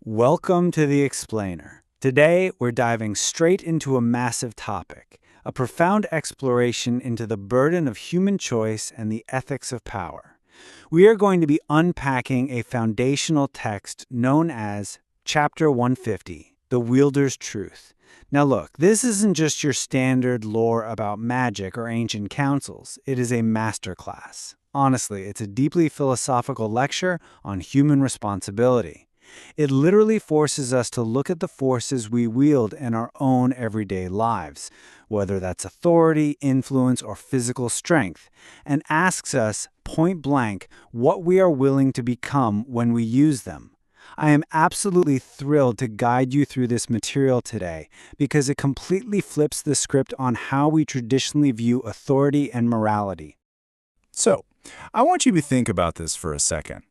Welcome to The Explainer. Today, we're diving straight into a massive topic, a profound exploration into the burden of human choice and the ethics of power. We are going to be unpacking a foundational text known as Chapter 150, The Wielder's Truth. Now look, this isn't just your standard lore about magic or ancient councils. It is a masterclass. Honestly, it's a deeply philosophical lecture on human responsibility. It literally forces us to look at the forces we wield in our own everyday lives, whether that's authority, influence, or physical strength, and asks us, point blank, what we are willing to become when we use them. I am absolutely thrilled to guide you through this material today because it completely flips the script on how we traditionally view authority and morality. So, I want you to think about this for a second.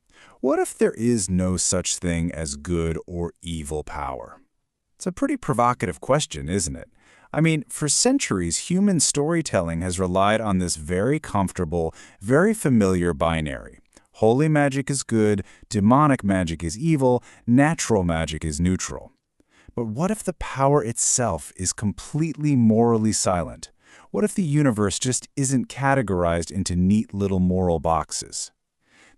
What if there is no such thing as good or evil power? It's a pretty provocative question, isn't it? I mean, for centuries, human storytelling has relied on this very comfortable, very familiar binary. Holy magic is good, demonic magic is evil, natural magic is neutral. But what if the power itself is completely morally silent? What if the universe just isn't categorized into neat little moral boxes?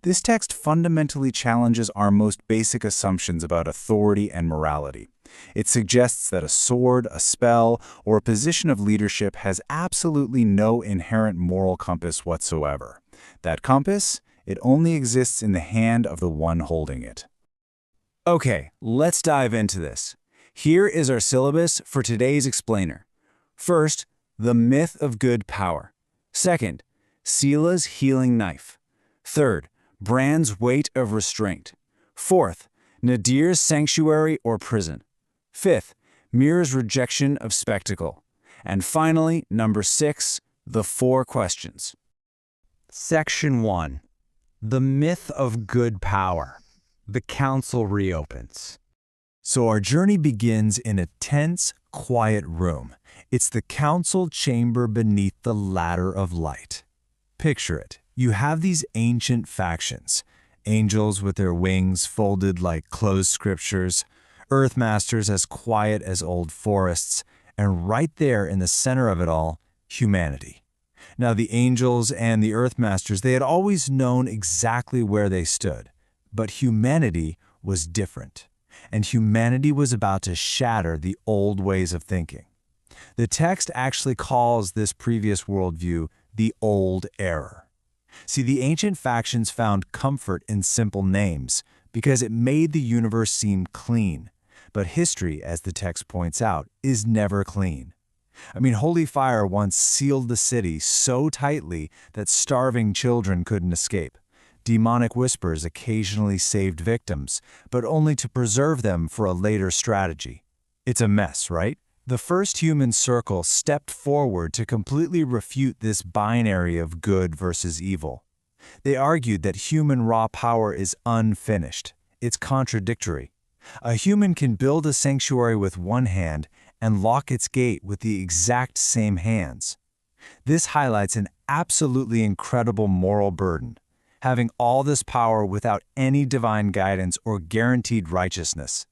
This text fundamentally challenges our most basic assumptions about authority and morality. It suggests that a sword, a spell, or a position of leadership has absolutely no inherent moral compass whatsoever. That compass, it only exists in the hand of the one holding it. Okay, let's dive into this. Here is our syllabus for today's explainer. First, the myth of good power. Second, Sela's healing knife. Third, Bran's weight of restraint. Fourth, Nadir's sanctuary or prison. Fifth, Mir's rejection of spectacle. And finally, number 6, the 4 questions. Section 1. The myth of good power. The council reopens. So our journey begins in a tense, quiet room. It's the council chamber beneath the ladder of light. Picture it. You have these ancient factions, angels with their wings folded like closed scriptures, earth masters as quiet as old forests, and right there in the center of it all, humanity. Now the angels and the earth masters, they had always known exactly where they stood, but humanity was different, and humanity was about to shatter the old ways of thinking. The text actually calls this previous worldview the old error. See, the ancient factions found comfort in simple names because it made the universe seem clean. But history, as the text points out, is never clean. I mean, holy fire once sealed the city so tightly that starving children couldn't escape. Demonic whispers occasionally saved victims, but only to preserve them for a later strategy. It's a mess, right? The first human circle stepped forward to completely refute this binary of good versus evil. They argued that human raw power is unfinished. It's contradictory. A human can build a sanctuary with one hand and lock its gate with the exact same hands. This highlights an absolutely incredible moral burden, having all this power without any divine guidance or guaranteed righteousness.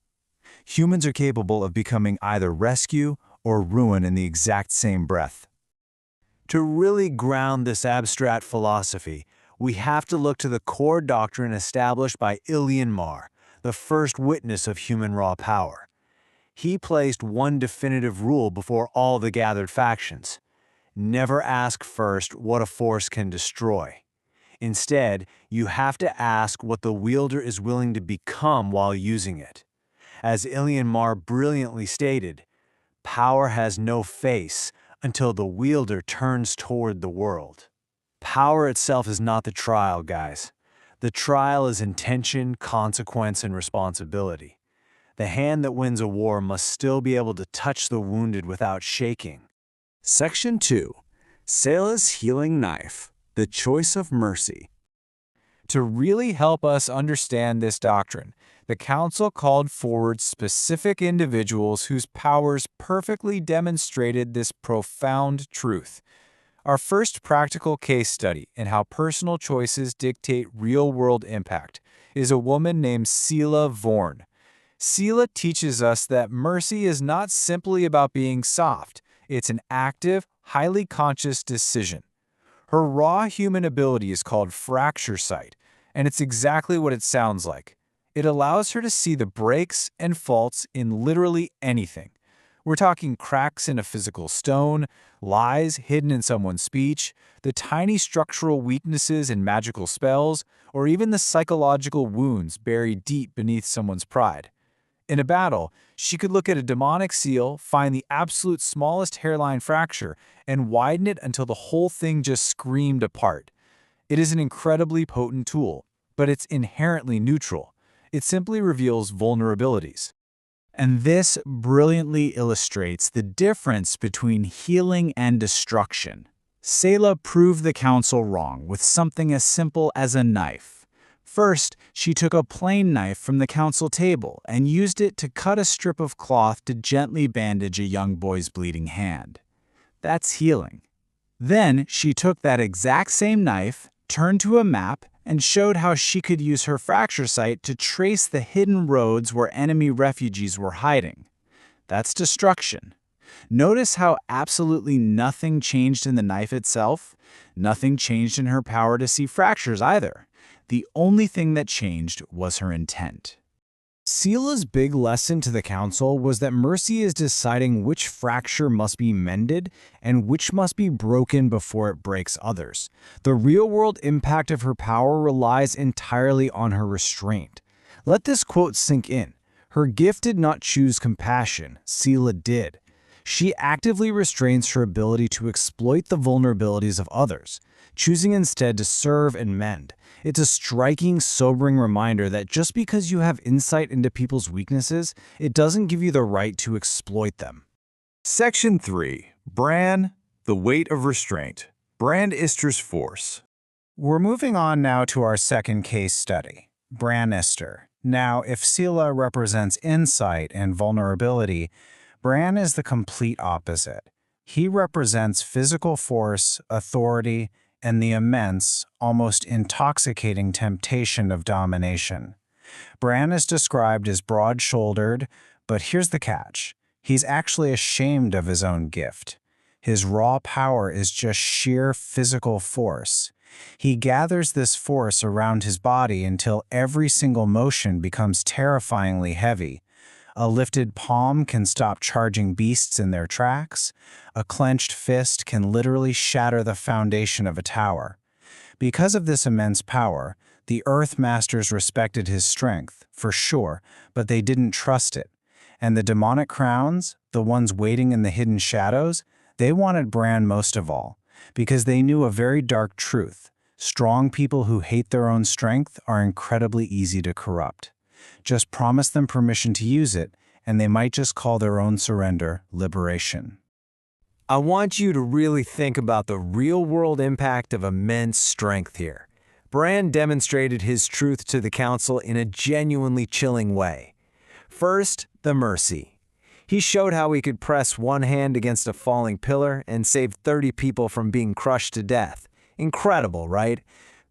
Humans are capable of becoming either rescue or ruin in the exact same breath. To really ground this abstract philosophy, we have to look to the core doctrine established by Ilyan Marr, the first witness of human raw power. He placed one definitive rule before all the gathered factions: never ask first what a force can destroy. Instead, you have to ask what the wielder is willing to become while using it. As Ilyan Marr brilliantly stated, power has no face until the wielder turns toward the world. Power itself is not the trial, guys. The trial is intention, consequence, and responsibility. The hand that wins a war must still be able to touch the wounded without shaking. Section 2. Sela's healing knife, the choice of mercy. To really help us understand this doctrine, the Council called forward specific individuals whose powers perfectly demonstrated this profound truth. Our first practical case study in how personal choices dictate real-world impact is a woman named Sela Vorn. Sela teaches us that mercy is not simply about being soft. It's an active, highly conscious decision. Her raw human ability is called fracture sight, and it's exactly what it sounds like. It allows her to see the breaks and faults in literally anything. We're talking cracks in a physical stone, lies hidden in someone's speech, the tiny structural weaknesses in magical spells, or even the psychological wounds buried deep beneath someone's pride. In a battle, she could look at a demonic seal, find the absolute smallest hairline fracture, and widen it until the whole thing just screamed apart. It is an incredibly potent tool, but it's inherently neutral. It simply reveals vulnerabilities. And this brilliantly illustrates the difference between healing and destruction. Sela proved the council wrong with something as simple as a knife. First, she took a plain knife from the council table and used it to cut a strip of cloth to gently bandage a young boy's bleeding hand. That's healing. Then she took that exact same knife, turned to a map, and showed how she could use her fracture sight to trace the hidden roads where enemy refugees were hiding. That's destruction. Notice how absolutely nothing changed in the knife itself. Nothing changed in her power to see fractures either. The only thing that changed was her intent. Sela's big lesson to the council was that mercy is deciding which fracture must be mended and which must be broken before it breaks others. The real-world impact of her power relies entirely on her restraint. Let this quote sink in. Her gift did not choose compassion, Sela did. She actively restrains her ability to exploit the vulnerabilities of others, choosing instead to serve and mend. It's a striking, sobering reminder that just because you have insight into people's weaknesses, it doesn't give you the right to exploit them. Section 3. Bran, the weight of restraint. Bran Ister's force. We're moving on now to our second case study, Bran Ister. Now, if Sela represents insight and vulnerability, Bran is the complete opposite. He represents physical force, authority, and the immense, almost intoxicating temptation of domination. Bran is described as broad-shouldered, but here's the catch. He's actually ashamed of his own gift. His raw power is just sheer physical force. He gathers this force around his body until every single motion becomes terrifyingly heavy. A lifted palm can stop charging beasts in their tracks. A clenched fist can literally shatter the foundation of a tower. Because of this immense power, the Earth Masters respected his strength, for sure, but they didn't trust it. And the demonic crowns, the ones waiting in the hidden shadows, they wanted Bran most of all, because they knew a very dark truth. Strong people who hate their own strength are incredibly easy to corrupt. Just promise them permission to use it, and they might just call their own surrender liberation. I want you to really think about the real-world impact of immense strength here. Bran demonstrated his truth to the council in a genuinely chilling way. First, the mercy. He showed how he could press one hand against a falling pillar and save 30 people from being crushed to death. Incredible, right?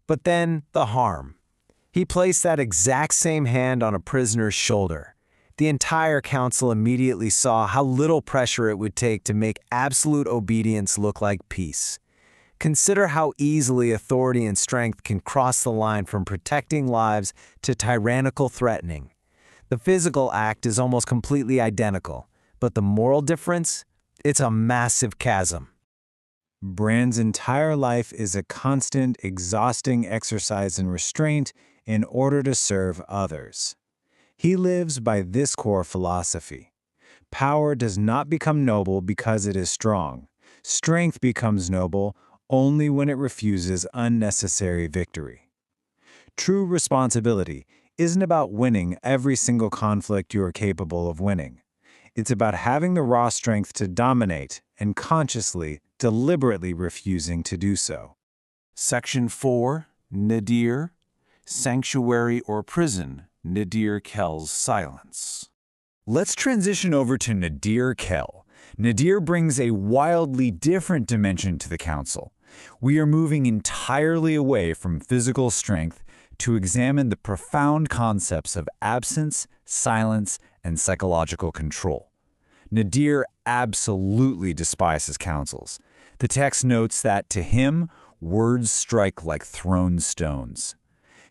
But then, the harm. He placed that exact same hand on a prisoner's shoulder. The entire council immediately saw how little pressure it would take to make absolute obedience look like peace. Consider how easily authority and strength can cross the line from protecting lives to tyrannical threatening. The physical act is almost completely identical, but the moral difference? It's a massive chasm. Bran's entire life is a constant, exhausting exercise in restraint in order to serve others. He lives by this core philosophy. Power does not become noble because it is strong. Strength becomes noble only when it refuses unnecessary victory. True responsibility isn't about winning every single conflict you are capable of winning. It's about having the raw strength to dominate and consciously, deliberately refusing to do so. Section 4, Nadir, Sanctuary or Prison, Nadir Kel's Silence. Let's transition over to Nadir Kel. Nadir brings a wildly different dimension to the council. We are moving entirely away from physical strength to examine the profound concepts of absence, silence, and psychological control. Nadir absolutely despises councils. The text notes that, to him, words strike like thrown stones.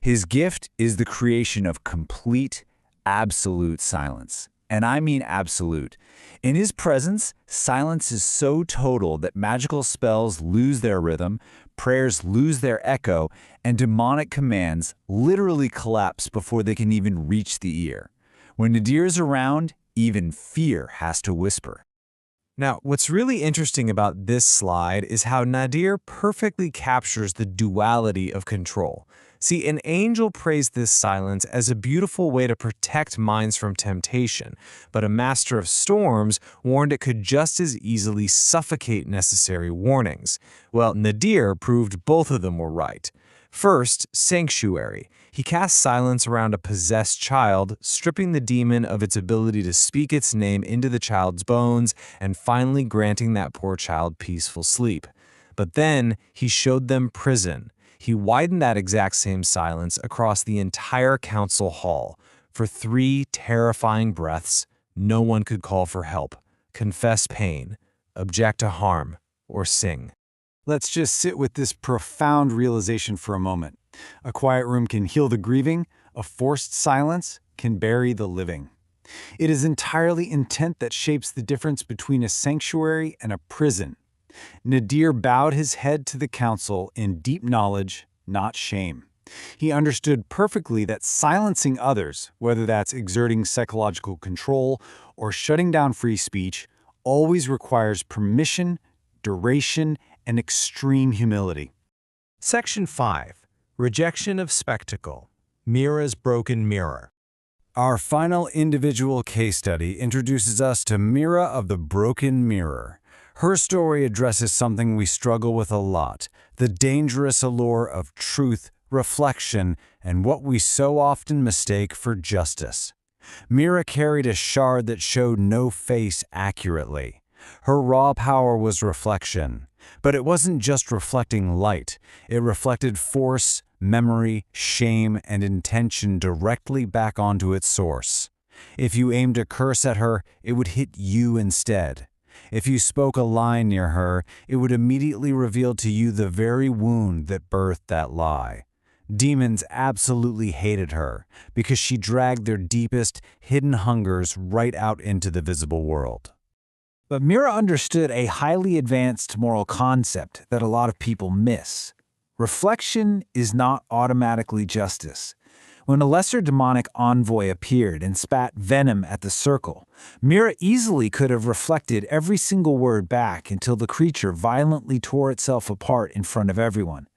His gift is the creation of complete, absolute silence. And I mean absolute. In his presence, silence is so total that magical spells lose their rhythm, prayers lose their echo, and demonic commands literally collapse before they can even reach the ear. When Nadir is around, even fear has to whisper. Now, what's really interesting about this slide is how Nadir perfectly captures the duality of control. See, an angel praised this silence as a beautiful way to protect minds from temptation, but a master of storms warned it could just as easily suffocate necessary warnings. Well, Nadir proved both of them were right. First, sanctuary. He cast silence around a possessed child, stripping the demon of its ability to speak its name into the child's bones and finally granting that poor child peaceful sleep. But then he showed them prison. He widened that exact same silence across the entire council hall. For 3 terrifying breaths, no one could call for help, confess pain, object to harm, or sing. Let's just sit with this profound realization for a moment. A quiet room can heal the grieving, a forced silence can bury the living. It is entirely intent that shapes the difference between a sanctuary and a prison. Nadir bowed his head to the council in deep knowledge, not shame. He understood perfectly that silencing others, whether that's exerting psychological control or shutting down free speech, always requires permission, duration, and extreme humility. Section 5. Rejection of Spectacle. Mira's Broken Mirror. Our final individual case study introduces us to Mira of the Broken Mirror. Her story addresses something we struggle with a lot, the dangerous allure of truth, reflection, and what we so often mistake for justice. Mira carried a shard that showed no face accurately. Her raw power was reflection. But it wasn't just reflecting light. It reflected force, memory, shame, and intention directly back onto its source. If you aimed a curse at her, it would hit you instead. If you spoke a lie near her, it would immediately reveal to you the very wound that birthed that lie. Demons absolutely hated her because she dragged their deepest, hidden hungers right out into the visible world. But Mira understood a highly advanced moral concept that a lot of people miss. Reflection is not automatically justice. When a lesser demonic envoy appeared and spat venom at the circle, Mira easily could have reflected every single word back until the creature violently tore itself apart in front of everyone.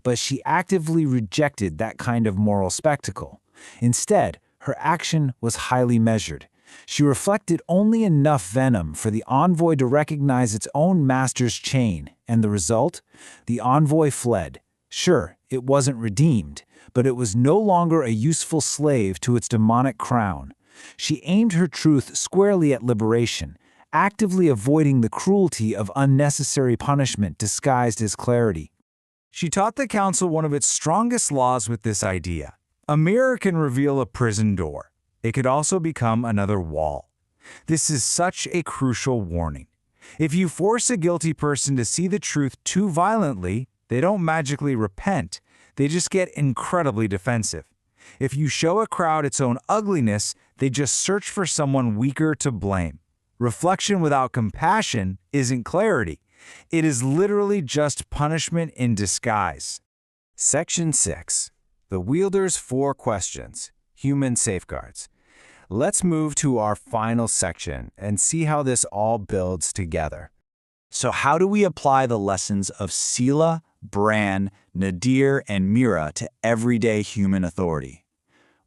But she actively rejected that kind of moral spectacle. Instead, her action was highly measured. She reflected only enough venom for the envoy to recognize its own master's chain, and the result? The envoy fled. Sure, it wasn't redeemed, but it was no longer a useful slave to its demonic crown. She aimed her truth squarely at liberation, actively avoiding the cruelty of unnecessary punishment disguised as clarity. She taught the council one of its strongest laws with this idea. A mirror can reveal a prison door. It could also become another wall. This is such a crucial warning. If you force a guilty person to see the truth too violently, they don't magically repent. They just get incredibly defensive. If you show a crowd its own ugliness, they just search for someone weaker to blame. Reflection without compassion isn't clarity. It is literally just punishment in disguise. Section 6. The Wielder's 4 Questions. Human Safeguards. Let's move to our final section and see how this all builds together. So how do we apply the lessons of Sila, Bran, Nadir, and Mira to everyday human authority?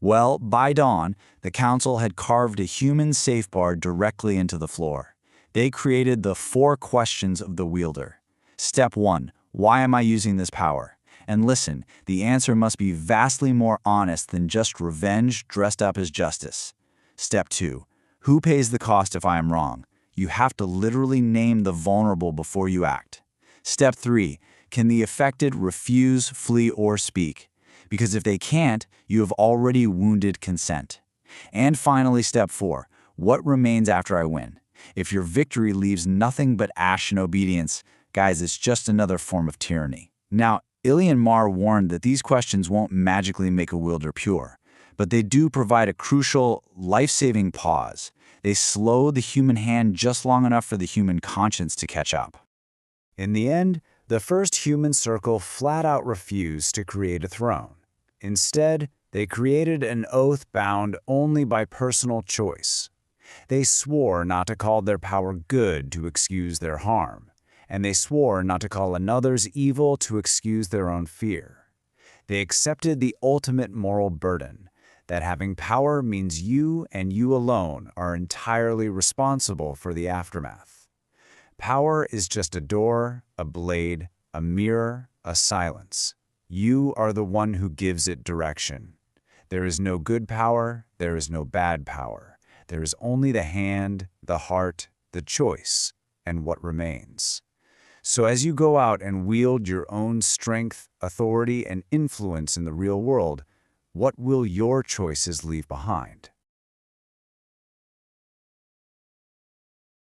Well, by dawn, the council had carved a human safeguard directly into the floor. They created the 4 questions of the wielder. Step 1, why am I using this power? And listen, the answer must be vastly more honest than just revenge dressed up as justice. Step 2, who pays the cost if I am wrong? You have to literally name the vulnerable before you act. Step 3, can the affected refuse, flee, or speak? Because if they can't, you have already wounded consent. And finally, step 4. What remains after I win? If your victory leaves nothing but ash and obedience, guys, it's just another form of tyranny. Now, Ilyan Marr warned that these questions won't magically make a wielder pure, but they do provide a crucial, life-saving pause. They slow the human hand just long enough for the human conscience to catch up. In the end, the first human circle flat out refused to create a throne. Instead, they created an oath bound only by personal choice. They swore not to call their power good to excuse their harm, and they swore not to call another's evil to excuse their own fear. They accepted the ultimate moral burden, that having power means you and you alone are entirely responsible for the aftermath. Power is just a door, a blade, a mirror, a silence. You are the one who gives it direction. There is no good power, there is no bad power. There is only the hand, the heart, the choice, and what remains. So as you go out and wield your own strength, authority, and influence in the real world, what will your choices leave behind?